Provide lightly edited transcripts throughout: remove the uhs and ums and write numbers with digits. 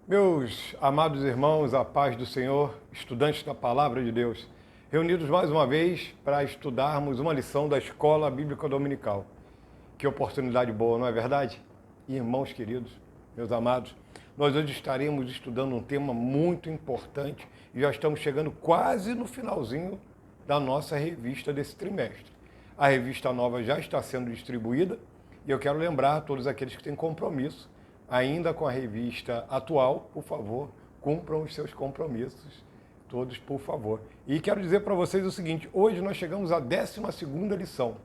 Meus amados irmãos, a paz do Senhor, estudantes da Palavra de Deus, reunidos mais uma vez para estudarmos uma lição da Escola Bíblica Dominical. Que oportunidade boa, não é verdade? Irmãos queridos, meus amados, nós hoje estaremos estudando um tema muito importante e já estamos chegando quase no finalzinho da nossa revista desse trimestre. A revista nova já está sendo distribuída e eu quero lembrar a todos aqueles que têm compromisso ainda com a revista atual, por favor, cumpram os seus compromissos, todos, por favor. E quero dizer para vocês o seguinte, hoje nós chegamos à 12ª lição,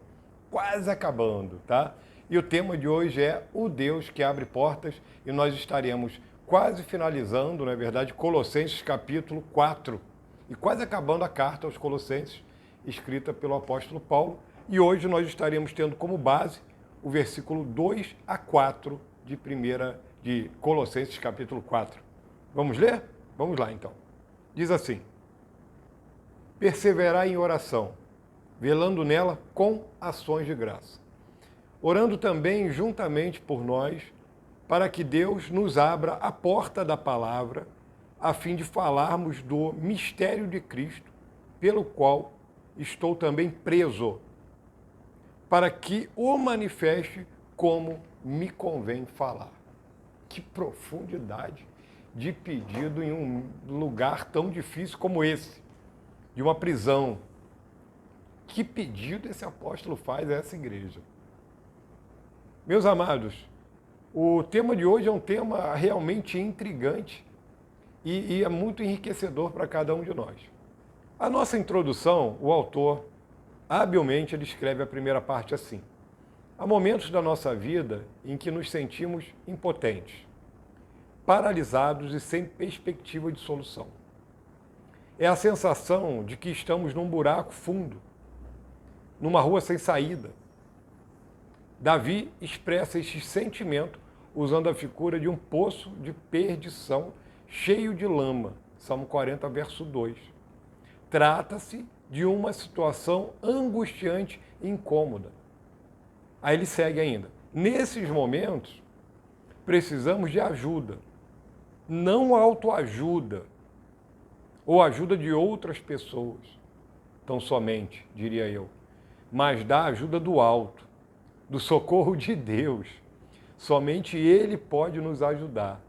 quase acabando, tá? E o tema de hoje é o Deus que abre portas e nós estaremos quase finalizando, na verdade, Colossenses capítulo 4 e quase acabando a carta aos Colossenses, escrita pelo apóstolo Paulo. E hoje nós estaremos tendo como base o versículo 2 a 4 de Colossenses capítulo 4. Vamos ler? Vamos lá então. Diz assim: perseverai em oração, velando nela com ações de graça, orando também juntamente por nós, para que Deus nos abra a porta da palavra, a fim de falarmos do mistério de Cristo, pelo qual estou também preso, para que o manifeste como me convém falar. Que profundidade de pedido em um lugar tão difícil como esse, de uma prisão. Que pedido esse apóstolo faz a essa igreja? Meus amados, o tema de hoje é um tema realmente intrigante e é muito enriquecedor para cada um de nós. A nossa introdução, o autor, habilmente, ele escreve a primeira parte assim: há momentos da nossa vida em que nos sentimos impotentes, paralisados e sem perspectiva de solução. É a sensação de que estamos num buraco fundo, numa rua sem saída. Davi expressa este sentimento usando a figura de um poço de perdição cheio de lama. Salmo 40, verso 2. Trata-se de uma situação angustiante e incômoda. Aí ele segue ainda. Nesses momentos, precisamos de ajuda. Não autoajuda ou ajuda de outras pessoas, tão somente, diria eu, mas da ajuda do alto, do socorro de Deus. Somente Ele pode nos ajudar.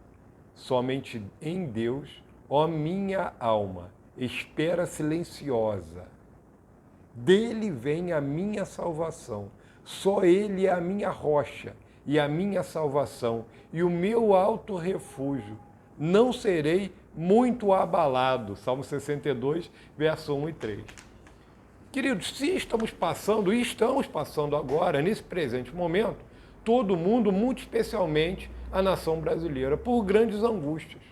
Somente em Deus, ó minha alma, espera silenciosa. Dele vem a minha salvação. Só Ele é a minha rocha e a minha salvação e o meu alto refúgio. Não serei muito abalado. Salmo 62, verso 1 e 3. Queridos, se estamos passando, e estamos passando agora, nesse presente momento, todo mundo, muito especialmente a nação brasileira, por grandes angústias,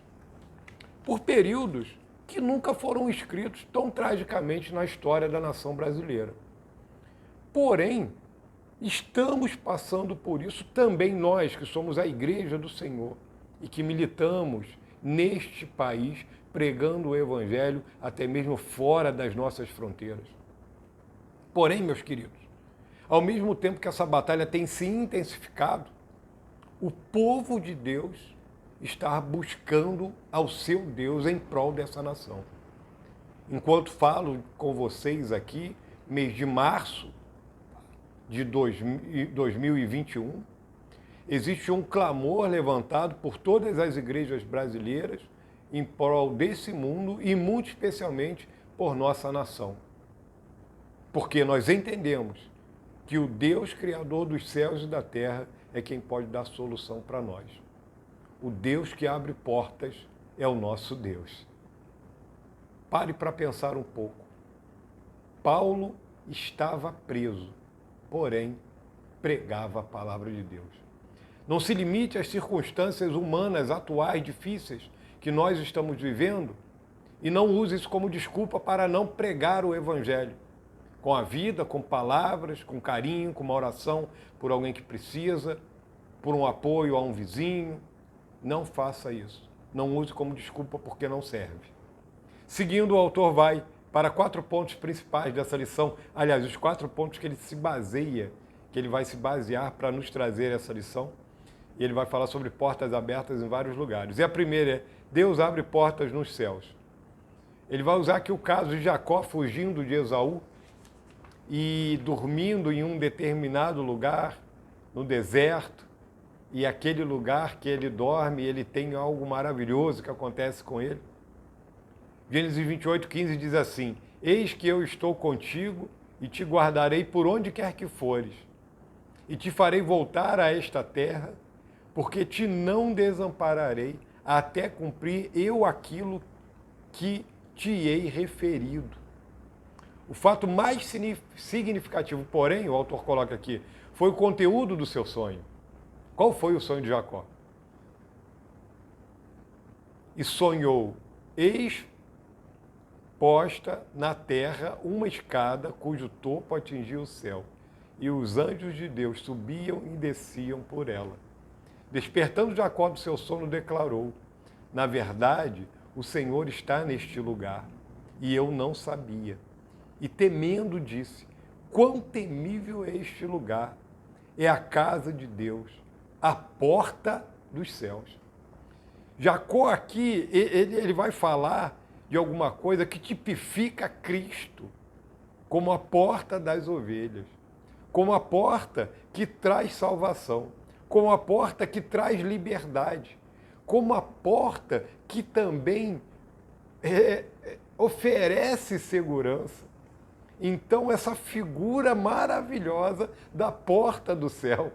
por períodos que nunca foram escritos tão tragicamente na história da nação brasileira. Porém, estamos passando por isso também nós, que somos a Igreja do Senhor e que militamos neste país, pregando o Evangelho até mesmo fora das nossas fronteiras. Porém, meus queridos, ao mesmo tempo que essa batalha tem se intensificado, o povo de Deus está buscando ao seu Deus em prol dessa nação. Enquanto falo com vocês aqui, mês de março de 2021, existe um clamor levantado por todas as igrejas brasileiras em prol desse mundo e muito especialmente por nossa nação. Porque nós entendemos que o Deus Criador dos céus e da terra é quem pode dar solução para nós. O Deus que abre portas é o nosso Deus. Pare para pensar um pouco. Paulo estava preso, porém pregava a palavra de Deus. Não se limite às circunstâncias humanas atuais difíceis que nós estamos vivendo e não use isso como desculpa para não pregar o Evangelho. Com a vida, com palavras, com carinho, com uma oração por alguém que precisa, por um apoio a um vizinho. Não faça isso. Não use como desculpa porque não serve. Seguindo, o autor vai para 4 pontos principais dessa lição. Aliás, os 4 pontos que ele se baseia, que ele vai se basear para nos trazer essa lição. E ele vai falar sobre portas abertas em vários lugares. E a primeira é, Deus abre portas nos céus. Ele vai usar aqui o caso de Jacó fugindo de Esaú e dormindo em um determinado lugar, no deserto, e aquele lugar que ele dorme, ele tem algo maravilhoso que acontece com ele. Gênesis 28:15 diz assim, eis que eu estou contigo e te guardarei por onde quer que fores, e te farei voltar a esta terra, porque te não desampararei até cumprir eu aquilo que te hei referido. O fato mais significativo, porém, o autor coloca aqui, foi o conteúdo do seu sonho. Qual foi o sonho de Jacó? E sonhou, eis posta na terra uma escada cujo topo atingia o céu, e os anjos de Deus subiam e desciam por ela. Despertando Jacó do seu sono, declarou, na verdade, o Senhor está neste lugar, e eu não sabia. E temendo disse, quão temível é este lugar! É a casa de Deus, a porta dos céus. Jacó aqui, ele vai falar de alguma coisa que tipifica Cristo como a porta das ovelhas, como a porta que traz salvação, como a porta que traz liberdade, como a porta que também oferece segurança. Então, essa figura maravilhosa da porta do céu.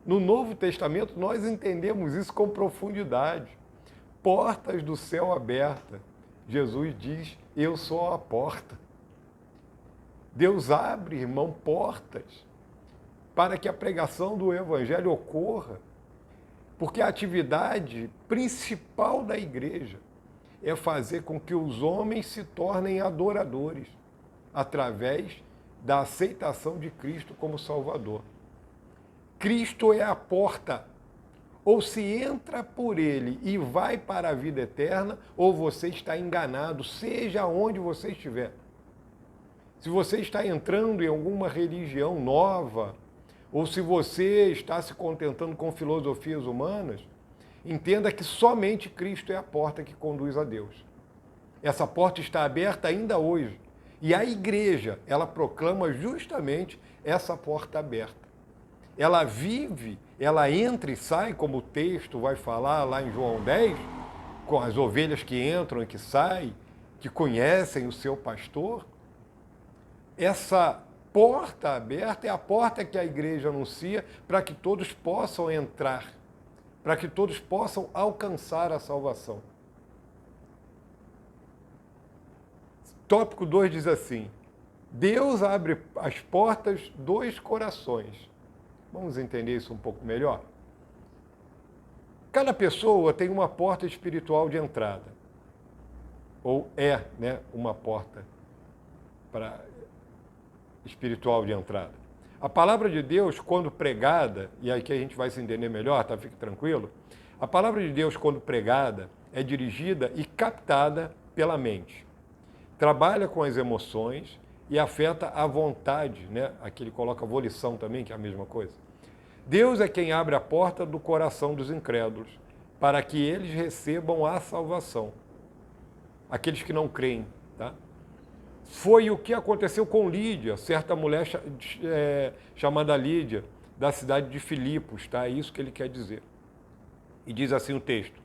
No Novo Testamento, nós entendemos isso com profundidade. Portas do céu abertas. Jesus diz, eu sou a porta. Deus abre, irmão, portas para que a pregação do Evangelho ocorra. Porque a atividade principal da igreja é fazer com que os homens se tornem adoradores através da aceitação de Cristo como Salvador. Cristo é a porta. Ou se entra por ele e vai para a vida eterna, ou você está enganado, seja onde você estiver. Se você está entrando em alguma religião nova, ou se você está se contentando com filosofias humanas, entenda que somente Cristo é a porta que conduz a Deus. Essa porta está aberta ainda hoje. E a igreja, ela proclama justamente essa porta aberta. Ela vive, ela entra e sai, como o texto vai falar lá em João 10, com as ovelhas que entram e que saem, que conhecem o seu pastor. Essa porta aberta é a porta que a igreja anuncia para que todos possam entrar, para que todos possam alcançar a salvação. Tópico 2 diz assim, Deus abre as portas dos corações. Vamos entender isso um pouco melhor? Cada pessoa tem uma porta espiritual de entrada. Ou uma porta espiritual de entrada. A palavra de Deus, quando pregada, e aqui a gente vai se entender melhor, tá? Fique tranquilo. A palavra de Deus, quando pregada, é dirigida e captada pela mente. Trabalha com as emoções e afeta a vontade, né? Aqui ele coloca a volição também, que é a mesma coisa. Deus é quem abre a porta do coração dos incrédulos, para que eles recebam a salvação. Aqueles que não creem, tá? Foi o que aconteceu com Lídia, certa mulher chamada Lídia, da cidade de Filipos, tá? É isso que ele quer dizer. E diz assim o texto,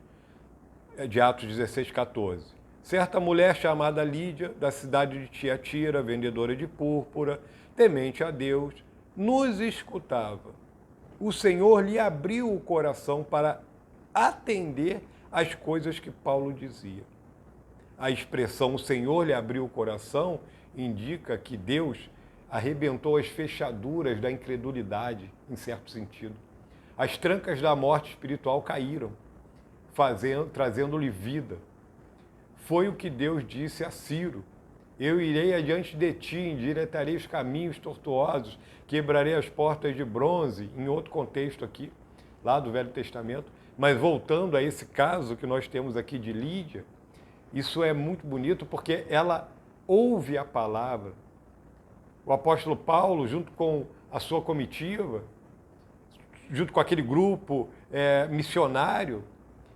de Atos 16:14. Certa mulher chamada Lídia, da cidade de Tiatira, vendedora de púrpura, temente a Deus, nos escutava. O Senhor lhe abriu o coração para atender às coisas que Paulo dizia. A expressão o Senhor lhe abriu o coração indica que Deus arrebentou as fechaduras da incredulidade, em certo sentido. As trancas da morte espiritual caíram, trazendo-lhe vida. Foi o que Deus disse a Ciro. Eu irei adiante de ti, endireitarei os caminhos tortuosos, quebrarei as portas de bronze, em outro contexto aqui, lá do Velho Testamento. Mas voltando a esse caso que nós temos aqui de Lídia, isso é muito bonito porque ela ouve a palavra. O apóstolo Paulo, junto com a sua comitiva, junto com aquele grupo missionário,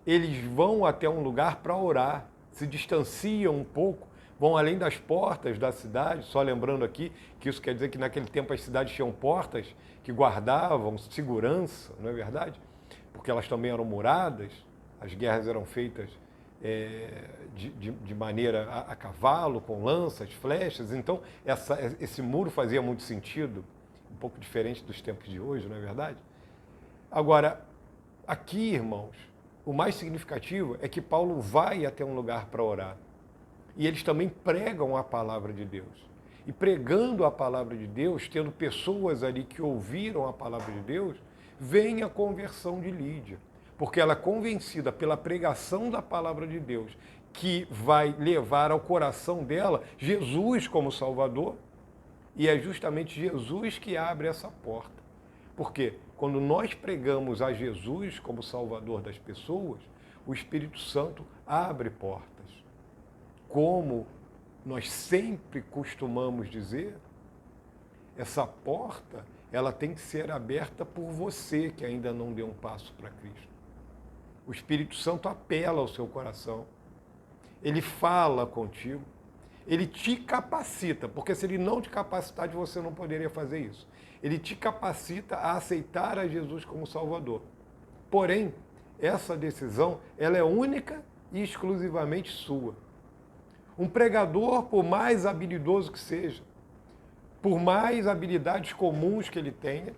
eles vão até um lugar para orar, se distanciam um pouco, vão além das portas da cidade, só lembrando aqui que isso quer dizer que naquele tempo as cidades tinham portas que guardavam segurança, não é verdade? Porque elas também eram muradas, as guerras eram feitas de maneira a cavalo, com lanças, flechas, então esse muro fazia muito sentido, um pouco diferente dos tempos de hoje, não é verdade? Agora, aqui, irmãos, o mais significativo é que Paulo vai até um lugar para orar. E eles também pregam a palavra de Deus. E pregando a palavra de Deus, tendo pessoas ali que ouviram a palavra de Deus, vem a conversão de Lídia. Porque ela é convencida pela pregação da palavra de Deus, que vai levar ao coração dela Jesus como Salvador. E é justamente Jesus que abre essa porta. Porque quando nós pregamos a Jesus como Salvador das pessoas, o Espírito Santo abre portas. Como nós sempre costumamos dizer, essa porta ela tem que ser aberta por você que ainda não deu um passo para Cristo. O Espírito Santo apela ao seu coração, ele fala contigo, ele te capacita, porque se ele não te capacitar, você não poderia fazer isso. Ele te capacita a aceitar a Jesus como Salvador. Porém, essa decisão ela é única e exclusivamente sua. Um pregador, por mais habilidoso que seja, por mais habilidades comuns que ele tenha,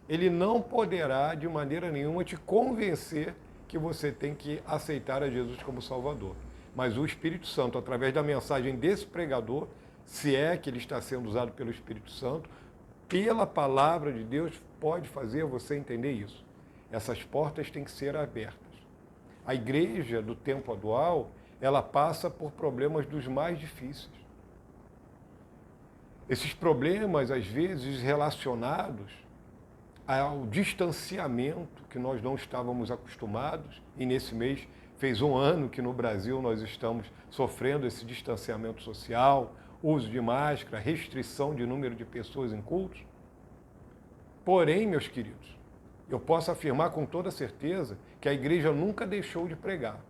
ele não poderá, de maneira nenhuma, te convencer que você tem que aceitar a Jesus como Salvador. Mas o Espírito Santo, através da mensagem desse pregador, se é que ele está sendo usado pelo Espírito Santo, pela palavra de Deus, pode fazer você entender isso. Essas portas têm que ser abertas. A igreja do tempo atual, ela passa por problemas dos mais difíceis. Esses problemas, às vezes, relacionados ao distanciamento que nós não estávamos acostumados, e nesse mês fez um ano que no Brasil nós estamos sofrendo esse distanciamento social, uso de máscara, restrição de número de pessoas em cultos. Porém, meus queridos, eu posso afirmar com toda certeza que a igreja nunca deixou de pregar.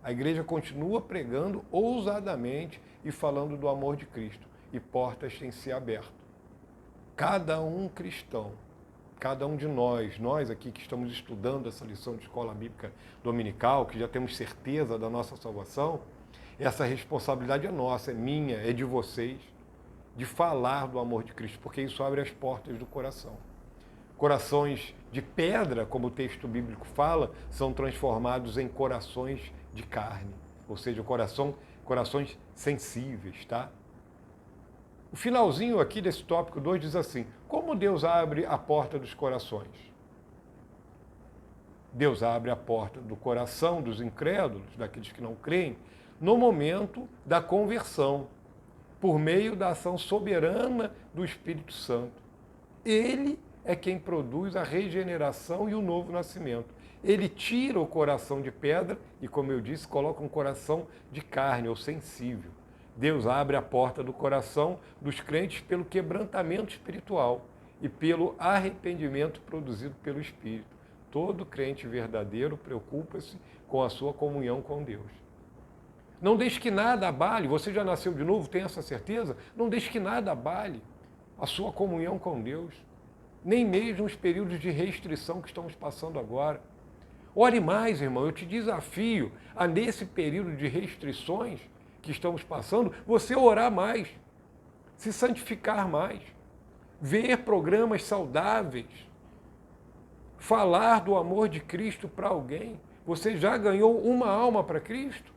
A igreja continua pregando ousadamente e falando do amor de Cristo. E portas têm se aberto. Cada um cristão, cada um de nós aqui que estamos estudando essa lição de escola bíblica dominical, que já temos certeza da nossa salvação, essa responsabilidade é nossa, é minha, é de vocês, de falar do amor de Cristo, porque isso abre as portas do coração. Corações de pedra, como o texto bíblico fala, são transformados em corações de carne, ou seja, corações sensíveis, tá? O finalzinho aqui desse tópico 2 diz assim: como Deus abre a porta dos corações? Deus abre a porta do coração dos incrédulos, daqueles que não creem, no momento da conversão, por meio da ação soberana do Espírito Santo. Ele é quem produz a regeneração e o novo nascimento. Ele tira o coração de pedra e, como eu disse, coloca um coração de carne ou sensível. Deus abre a porta do coração dos crentes pelo quebrantamento espiritual e pelo arrependimento produzido pelo Espírito. Todo crente verdadeiro preocupa-se com a sua comunhão com Deus. Não deixe que nada abale, você já nasceu de novo, tem essa certeza? Não deixe que nada abale a sua comunhão com Deus, nem mesmo os períodos de restrição que estamos passando agora. Ore mais, irmão, eu te desafio a, nesse período de restrições que estamos passando, você orar mais, se santificar mais, ver programas saudáveis, falar do amor de Cristo para alguém. Você já ganhou uma alma para Cristo?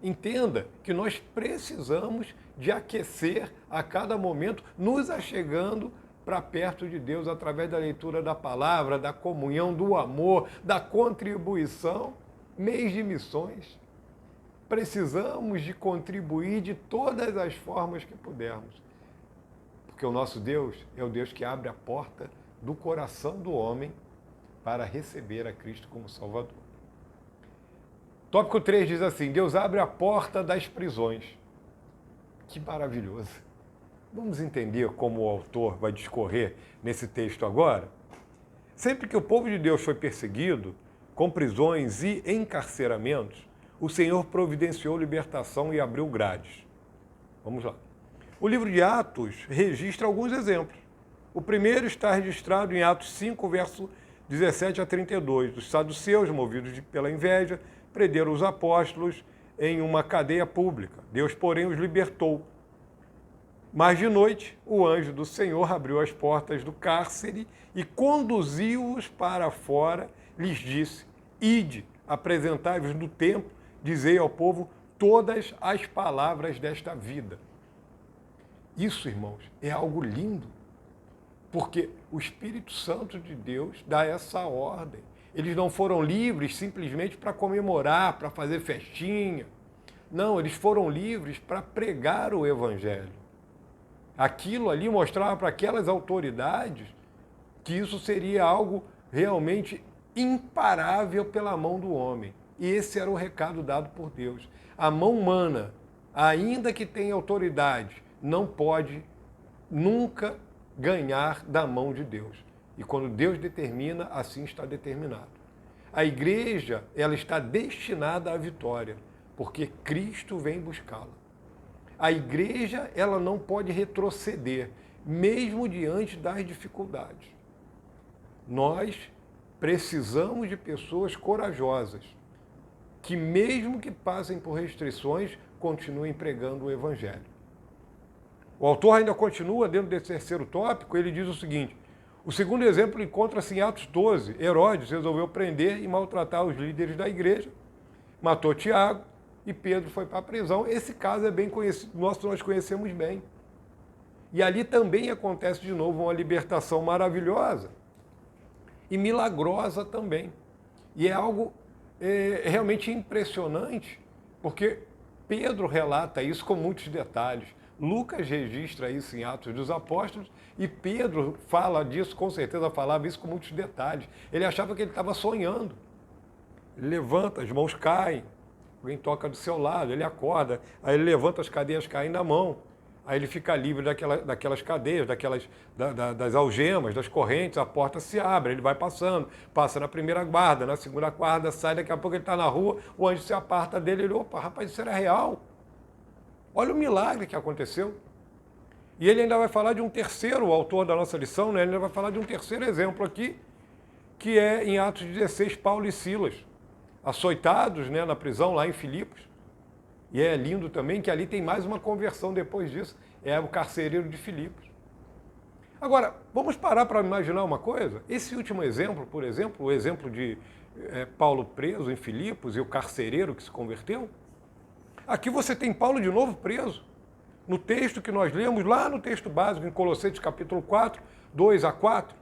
Entenda que nós precisamos de aquecer a cada momento, nos achegando para perto de Deus através da leitura da palavra, da comunhão, do amor, da contribuição. Mês de missões. Precisamos de contribuir de todas as formas que pudermos. Porque o nosso Deus é o Deus que abre a porta do coração do homem para receber a Cristo como Salvador. Tópico 3 diz assim: Deus abre a porta das prisões. Que maravilhoso! Vamos entender como o autor vai discorrer nesse texto agora? Sempre que o povo de Deus foi perseguido, com prisões e encarceramentos, o Senhor providenciou libertação e abriu grades. Vamos lá. O livro de Atos registra alguns exemplos. O primeiro está registrado em Atos 5, verso 17 a 32. Os saduceus, movidos pela inveja, prenderam os apóstolos em uma cadeia pública. Deus, porém, os libertou. Mas de noite, o anjo do Senhor abriu as portas do cárcere e conduziu-os para fora, lhes disse: Ide, apresentai-vos no templo, dizei ao povo todas as palavras desta vida. Isso, irmãos, é algo lindo, porque o Espírito Santo de Deus dá essa ordem. Eles não foram livres simplesmente para comemorar, para fazer festinha. Não, eles foram livres para pregar o Evangelho. Aquilo ali mostrava para aquelas autoridades que isso seria algo realmente imparável pela mão do homem. E esse era o recado dado por Deus. A mão humana, ainda que tenha autoridade, não pode nunca ganhar da mão de Deus. E quando Deus determina, assim está determinado. A igreja, ela está destinada à vitória, porque Cristo vem buscá-la. A igreja, ela não pode retroceder, mesmo diante das dificuldades. Nós precisamos de pessoas corajosas, que mesmo que passem por restrições, continuem pregando o Evangelho. O autor ainda continua dentro desse terceiro tópico, ele diz o seguinte: o segundo exemplo encontra-se em Atos 12. Herodes resolveu prender e maltratar os líderes da igreja, matou Tiago e Pedro foi para a prisão. Esse caso é bem conhecido, nós conhecemos bem. E ali também acontece de novo uma libertação maravilhosa e milagrosa também. E é algo realmente impressionante, porque Pedro relata isso com muitos detalhes. Lucas registra isso em Atos dos Apóstolos e Pedro fala disso, com certeza falava isso com muitos detalhes. Ele achava que ele estava sonhando. Ele levanta, as mãos caem, alguém toca do seu lado, ele acorda, aí ele levanta, as cadeias caem na mão, aí ele fica livre daquelas cadeias, das algemas, das correntes, a porta se abre, ele vai passando, passa na primeira guarda, na segunda guarda, sai, daqui a pouco ele está na rua, o anjo se aparta dele, ele, opa, rapaz, isso era real. Olha o milagre que aconteceu. E ele ainda vai falar de um terceiro, o autor da nossa lição, né? Ele ainda vai falar de um terceiro exemplo aqui, que é em Atos 16, Paulo e Silas, açoitados, né, na prisão lá em Filipos. E é lindo também que ali tem mais uma conversão depois disso, é o carcereiro de Filipos. Agora, vamos parar para imaginar uma coisa? Esse último exemplo, por exemplo, o exemplo de Paulo preso em Filipos e o carcereiro que se converteu, aqui você tem Paulo de novo preso. No texto que nós lemos, lá no texto básico, em Colossenses capítulo 4, 2 a 4.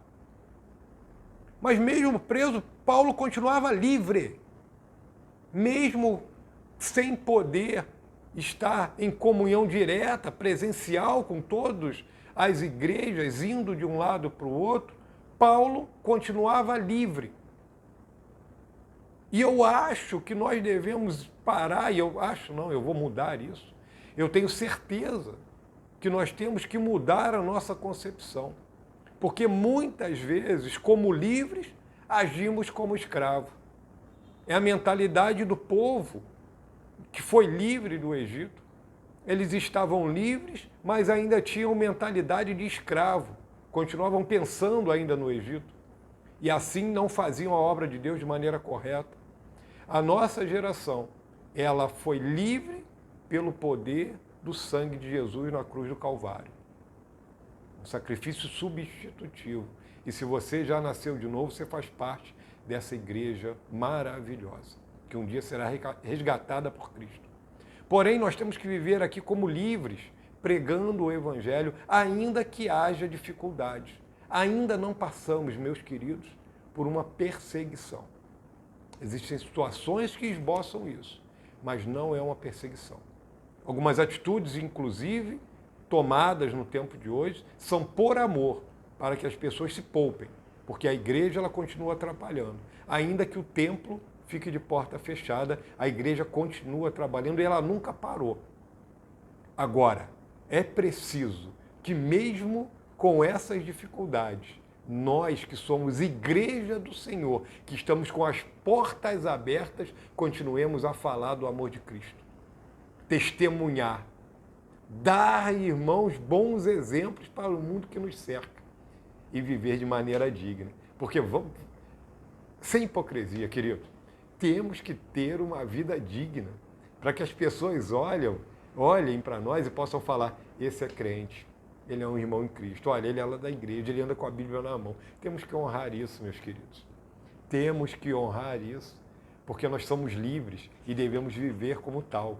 Mas mesmo preso, Paulo continuava livre. Mesmo sem poder estar em comunhão direta, presencial com todas as igrejas, indo de um lado para o outro, Paulo continuava livre. E eu acho que nós devemos parar, eu vou mudar isso. Eu tenho certeza que nós temos que mudar a nossa concepção. Porque muitas vezes, como livres, agimos como escravos. É a mentalidade do povo que foi livre do Egito. Eles estavam livres, mas ainda tinham mentalidade de escravo. Continuavam pensando ainda no Egito. E assim não faziam a obra de Deus de maneira correta. A nossa geração, ela foi livre pelo poder do sangue de Jesus na cruz do Calvário. Um sacrifício substitutivo. E se você já nasceu de novo, você faz parte dessa igreja maravilhosa, que um dia será resgatada por Cristo. Porém, nós temos que viver aqui como livres, pregando o Evangelho, ainda que haja dificuldades. Ainda não passamos, meus queridos, por uma perseguição. Existem situações que esboçam isso, mas não é uma perseguição. Algumas atitudes, inclusive, tomadas no tempo de hoje, são por amor, para que as pessoas se poupem, porque a igreja ela continua atrapalhando. Ainda que o templo fique de porta fechada, a igreja continua trabalhando e ela nunca parou. Agora, é preciso que mesmo com essas dificuldades, nós que somos igreja do Senhor, que estamos com as portas abertas, continuemos a falar do amor de Cristo. Testemunhar. Dar, irmãos, bons exemplos para o mundo que nos cerca. E viver de maneira digna. Porque vamos... Sem hipocrisia, querido. Temos que ter uma vida digna. Para que as pessoas olhem para nós e possam falar, esse é crente. Ele é um irmão em Cristo. Olha, ele é lá da igreja, ele anda com a Bíblia na mão. Temos que honrar isso, meus queridos. Temos que honrar isso, porque nós somos livres e devemos viver como tal.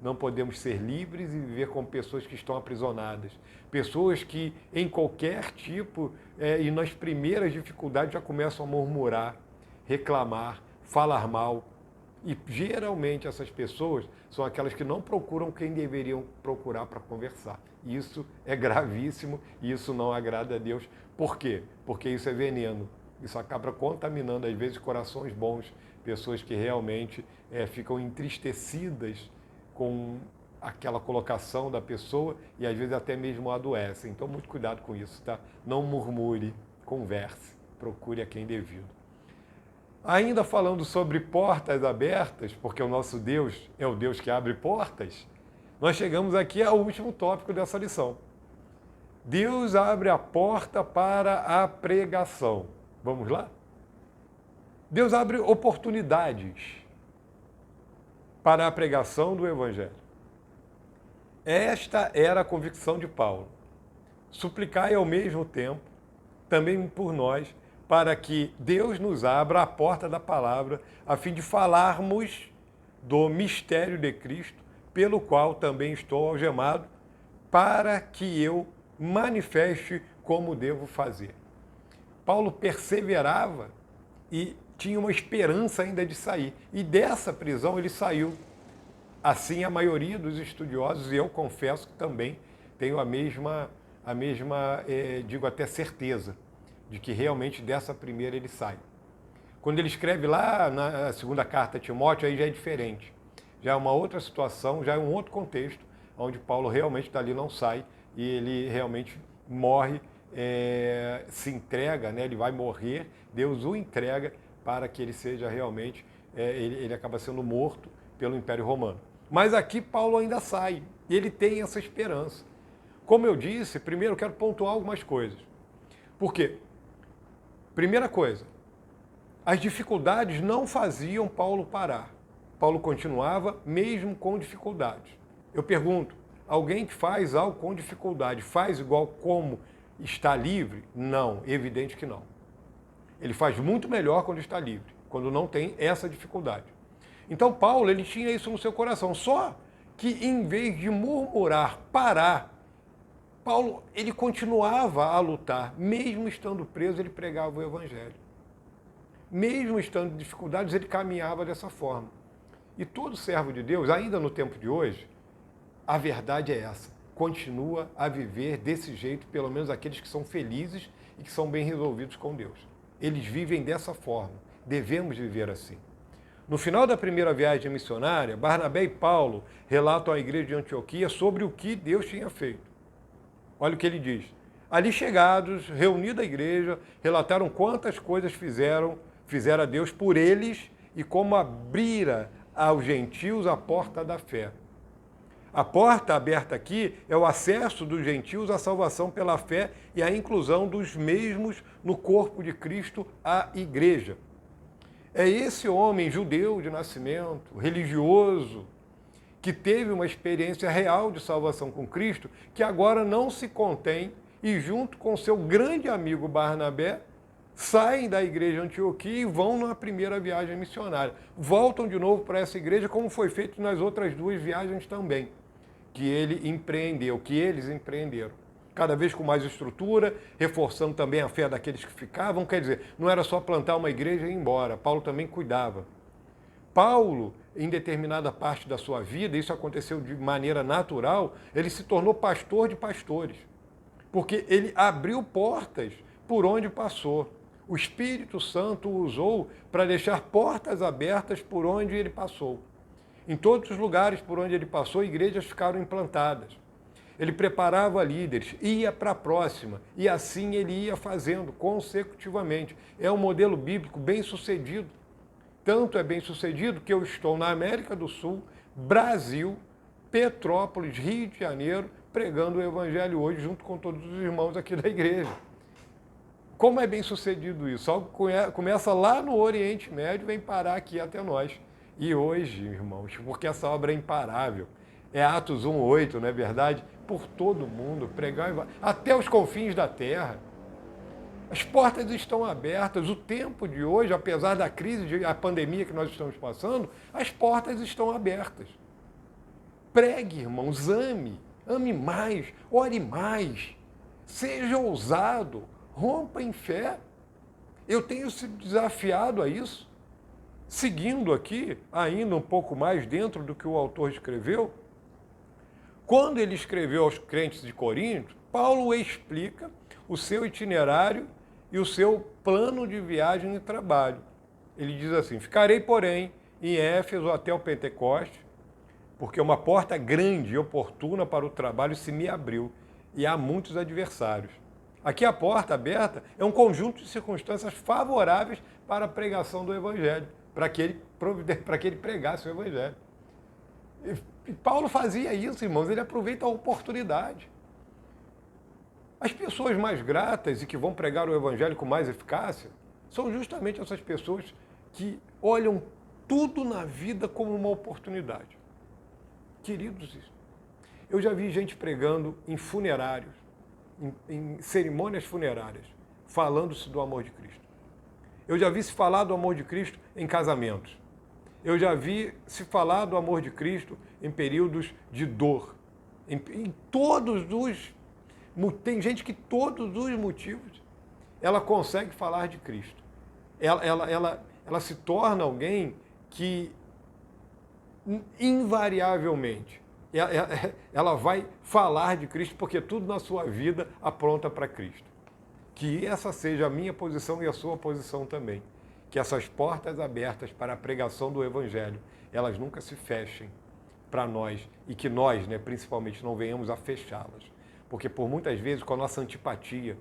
Não podemos ser livres e viver como pessoas que estão aprisionadas. Pessoas que, em qualquer tipo, e nas primeiras dificuldades, já começam a murmurar, reclamar, falar mal. E, geralmente, essas pessoas são aquelas que não procuram quem deveriam procurar para conversar. Isso é gravíssimo e isso não agrada a Deus. Por quê? Porque isso é veneno. Isso acaba contaminando, às vezes, corações bons, pessoas que realmente ficam entristecidas com aquela colocação da pessoa e, às vezes, até mesmo adoecem. Então, muito cuidado com isso, tá? Não murmure, converse, procure a quem devido. Ainda falando sobre portas abertas, porque o nosso Deus é o Deus que abre portas, nós chegamos aqui ao último tópico dessa lição. Deus abre a porta para a pregação. Vamos lá? Deus abre oportunidades para a pregação do Evangelho. Esta era a convicção de Paulo. Suplicai ao mesmo tempo, também por nós, para que Deus nos abra a porta da palavra, a fim de falarmos do mistério de Cristo, pelo qual também estou algemado, para que eu manifeste como devo fazer. Paulo perseverava e tinha uma esperança ainda de sair. E dessa prisão ele saiu. Assim, a maioria dos estudiosos, e eu confesso que também tenho a mesma digo até certeza, de que realmente dessa primeira ele sai. Quando ele escreve lá na segunda carta a Timóteo, aí já é diferente. Já é uma outra situação, já é um outro contexto, onde Paulo realmente dali não sai e ele realmente morre, se entrega, né? Ele vai morrer, Deus o entrega para que ele seja realmente, ele acaba sendo morto pelo Império Romano. Mas aqui Paulo ainda sai, e ele tem essa esperança. Como eu disse, primeiro eu quero pontuar algumas coisas. Por quê? Primeira coisa, as dificuldades não faziam Paulo parar. Paulo continuava mesmo com dificuldades. Eu pergunto, alguém que faz algo com dificuldade, faz igual como está livre? Não, evidente que não. Ele faz muito melhor quando está livre, quando não tem essa dificuldade. Então Paulo, ele tinha isso no seu coração, só que em vez de murmurar, parar, Paulo, ele continuava a lutar, mesmo estando preso, ele pregava o Evangelho. Mesmo estando em dificuldades, ele caminhava dessa forma. E todo servo de Deus, ainda no tempo de hoje, a verdade é essa, continua a viver desse jeito, pelo menos aqueles que são felizes e que são bem resolvidos com Deus. Eles vivem dessa forma, devemos viver assim. No final da primeira viagem missionária, Barnabé e Paulo relatam à igreja de Antioquia sobre o que Deus tinha feito. Olha o que ele diz. Ali chegados, reunida a igreja, relataram quantas coisas fizeram a Deus por eles e como abrira aos gentios a porta da fé. A porta aberta aqui é o acesso dos gentios à salvação pela fé e a inclusão dos mesmos no corpo de Cristo, a igreja. É esse homem judeu de nascimento, religioso, que teve uma experiência real de salvação com Cristo, que agora não se contém e, junto com seu grande amigo Barnabé, saem da igreja de Antioquia e vão na primeira viagem missionária. Voltam de novo para essa igreja, como foi feito nas outras duas viagens também, que eles empreenderam. Cada vez com mais estrutura, reforçando também a fé daqueles que ficavam. Quer dizer, não era só plantar uma igreja e ir embora. Paulo também cuidava. Paulo, em determinada parte da sua vida, isso aconteceu de maneira natural, ele se tornou pastor de pastores, porque ele abriu portas por onde passou. O Espírito Santo o usou para deixar portas abertas por onde ele passou. Em todos os lugares por onde ele passou, igrejas ficaram implantadas. Ele preparava líderes, ia para a próxima, e assim ele ia fazendo consecutivamente. É um modelo bíblico bem sucedido. Tanto é bem sucedido que eu estou na América do Sul, Brasil, Petrópolis, Rio de Janeiro, pregando o Evangelho hoje junto com todos os irmãos aqui da igreja. Como é bem sucedido isso? Algo começa lá no Oriente Médio, vem parar aqui até nós. E hoje, irmãos, porque essa obra é imparável, é Atos 1:8, não é verdade? Por todo mundo, pregar até os confins da terra. As portas estão abertas. O tempo de hoje, apesar da crise, da pandemia que nós estamos passando, as portas estão abertas. Pregue, irmãos, ame mais, ore mais, seja ousado, rompa em fé. Eu tenho se desafiado a isso, seguindo aqui, ainda um pouco mais dentro do que o autor escreveu. Quando ele escreveu aos crentes de Corinto, Paulo explica o seu itinerário e o seu plano de viagem e trabalho. Ele diz assim: ficarei, porém, em Éfeso até o Pentecoste, porque uma porta grande e oportuna para o trabalho se me abriu, e há muitos adversários. Aqui a porta aberta é um conjunto de circunstâncias favoráveis para a pregação do Evangelho, para que ele pregasse o Evangelho. E Paulo fazia isso, irmãos, ele aproveita a oportunidade. As pessoas mais gratas e que vão pregar o Evangelho com mais eficácia são justamente essas pessoas que olham tudo na vida como uma oportunidade. Queridos, eu já vi gente pregando em funerários, em cerimônias funerárias, falando-se do amor de Cristo. Eu já vi se falar do amor de Cristo em casamentos. Eu já vi se falar do amor de Cristo em períodos de dor. Em todos os... Tem gente que todos os motivos ela consegue falar de Cristo. Ela se torna alguém que invariavelmente ela vai falar de Cristo, porque tudo na sua vida apronta para Cristo. Que essa seja a minha posição e a sua posição também. Que essas portas abertas para a pregação do Evangelho, elas nunca se fechem para nós e que nós, principalmente, não venhamos a fechá-las. Porque por muitas vezes, com a nossa antipatia,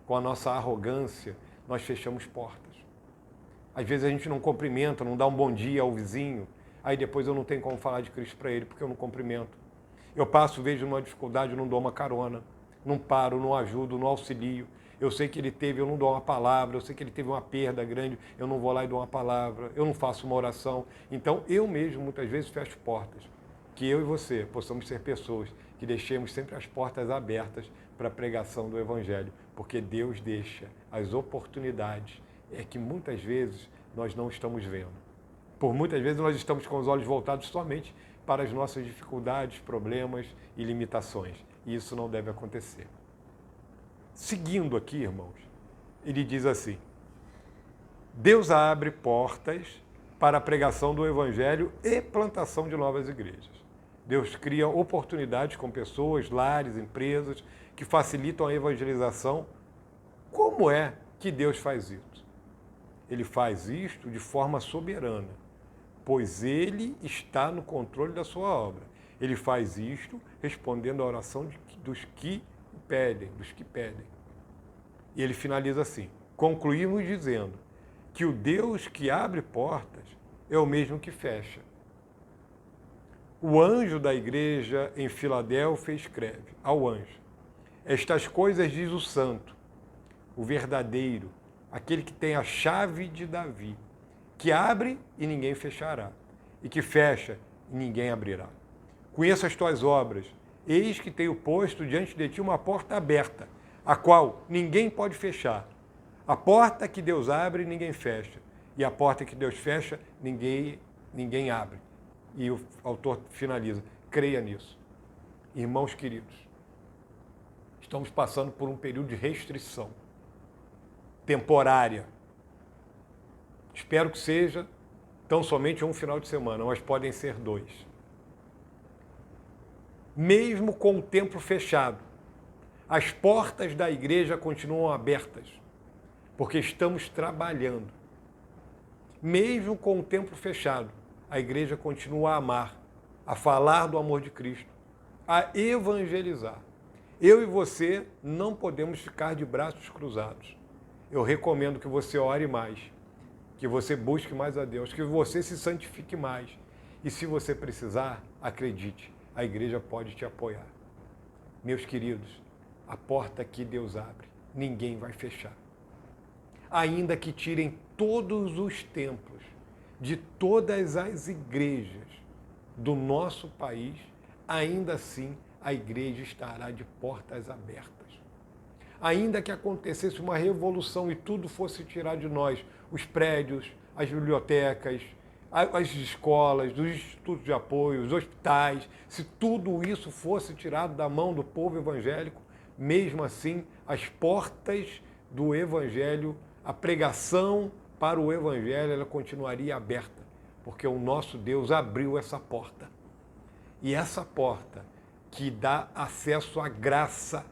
com a nossa arrogância, nós fechamos portas. Às vezes a gente não cumprimenta, não dá um bom dia ao vizinho, aí depois eu não tenho como falar de Cristo para ele, porque eu não cumprimento. Eu passo, vejo uma dificuldade, eu não dou uma carona, não paro, não ajudo, não auxilio. Eu sei que ele teve, eu não dou uma palavra, eu sei que ele teve uma perda grande, eu não vou lá e dou uma palavra, eu não faço uma oração. Então, eu mesmo, muitas vezes, fecho portas. Que eu e você possamos ser pessoas que deixemos sempre as portas abertas para a pregação do Evangelho, porque Deus deixa as oportunidades, que muitas vezes nós não estamos vendo. Por muitas vezes nós estamos com os olhos voltados somente para as nossas dificuldades, problemas e limitações. E isso não deve acontecer. Seguindo aqui, irmãos, ele diz assim: Deus abre portas para a pregação do Evangelho e plantação de novas igrejas. Deus cria oportunidades com pessoas, lares, empresas que facilitam a evangelização. Como é que Deus faz isso? Ele faz isto de forma soberana, pois Ele está no controle da sua obra. Ele faz isto respondendo à oração dos que pedem. E ele finaliza assim: concluímos dizendo que o Deus que abre portas é o mesmo que fecha. O anjo da igreja em Filadélfia escreve ao anjo: estas coisas diz o santo, o verdadeiro, aquele que tem a chave de Davi, que abre e ninguém fechará, e que fecha e ninguém abrirá. Conheço as tuas obras, eis que tenho posto diante de ti uma porta aberta, a qual ninguém pode fechar. A porta que Deus abre, ninguém fecha, e a porta que Deus fecha, ninguém abre. E o autor finaliza: creia nisso. Irmãos queridos, estamos passando por um período de restrição temporária. Espero que seja tão somente um final de semana, mas podem ser 2. Mesmo com o templo fechado, as portas da igreja continuam abertas, porque estamos trabalhando. Mesmo com o templo fechado, a igreja continua a amar, a falar do amor de Cristo, a evangelizar. Eu e você não podemos ficar de braços cruzados. Eu recomendo que você ore mais, que você busque mais a Deus, que você se santifique mais. E se você precisar, acredite, a igreja pode te apoiar. Meus queridos, a porta que Deus abre, ninguém vai fechar. Ainda que tirem todos os templos de todas as igrejas do nosso país, ainda assim a igreja estará de portas abertas. Ainda que acontecesse uma revolução e tudo fosse tirar de nós, os prédios, as bibliotecas, as escolas, os institutos de apoio, os hospitais, se tudo isso fosse tirado da mão do povo evangélico, mesmo assim, as portas do evangelho, a pregação para o evangelho, ela continuaria aberta, porque o nosso Deus abriu essa porta. E essa porta que dá acesso à graça,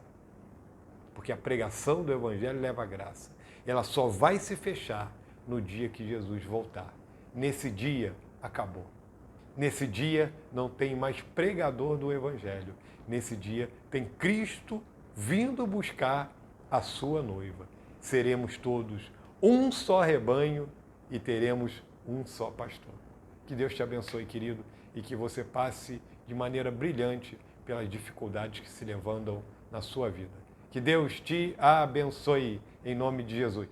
porque a pregação do evangelho leva à graça, ela só vai se fechar no dia que Jesus voltar. Nesse dia, acabou. Nesse dia, não tem mais pregador do evangelho. Nesse dia, tem Cristo vindo buscar a sua noiva. Seremos todos um só rebanho e teremos um só pastor. Que Deus te abençoe, querido, e que você passe de maneira brilhante pelas dificuldades que se levantam na sua vida. Que Deus te abençoe, em nome de Jesus.